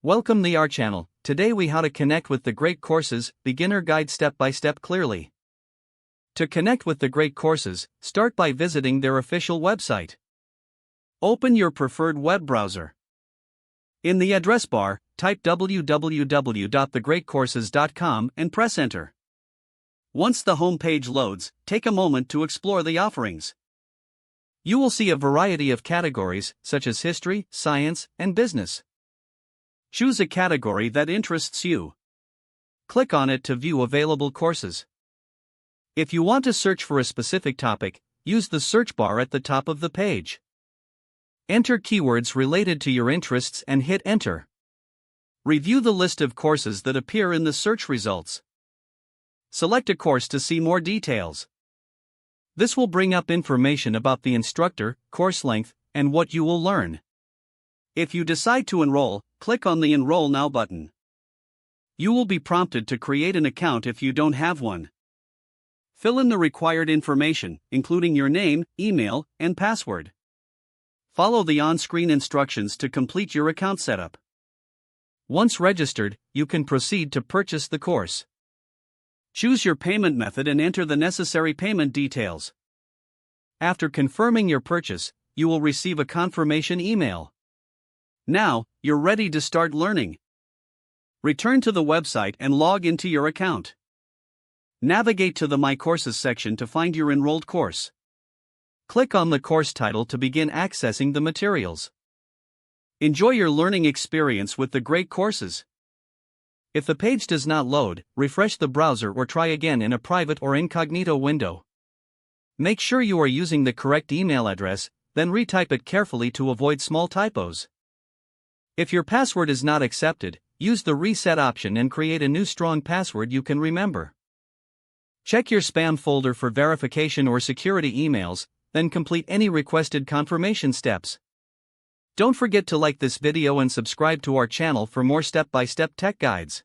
Welcome to our channel. Today we how to connect with the great courses, beginner guide step by step clearly. To connect with the great courses, start by visiting their official website. Open your preferred web browser. In the address bar, type www.thegreatcourses.com and press enter. Once the home page loads, take a moment to explore the offerings. You will see a variety of categories, such as history, science, and business. Choose a category that interests you. Click on it to view available courses. If you want to search for a specific topic, use the search bar at the top of the page. Enter keywords related to your interests and hit enter. Review the list of courses that appear in the search results. Select a course to see more details. This will bring up information about the instructor, course length, and what you will learn. If you decide to enroll, click on the Enroll Now button. You will be prompted to create an account if you don't have one. Fill in the required information, including your name, email, and password. Follow the on-screen instructions to complete your account setup. Once registered, you can proceed to purchase the course. Choose your payment method and enter the necessary payment details. After confirming your purchase, you will receive a confirmation email. Now, you're ready to start learning. Return to the website and log into your account. Navigate to the My Courses section to find your enrolled course. Click on the course title to begin accessing the materials. Enjoy your learning experience with the great courses. If the page does not load, refresh the browser or try again in a private or incognito window. Make sure you are using the correct email address, then retype it carefully to avoid small typos. If your password is not accepted, use the reset option and create a new strong password you can remember. Check your spam folder for verification or security emails, then complete any requested confirmation steps. Don't forget to like this video and subscribe to our channel for more step-by-step tech guides.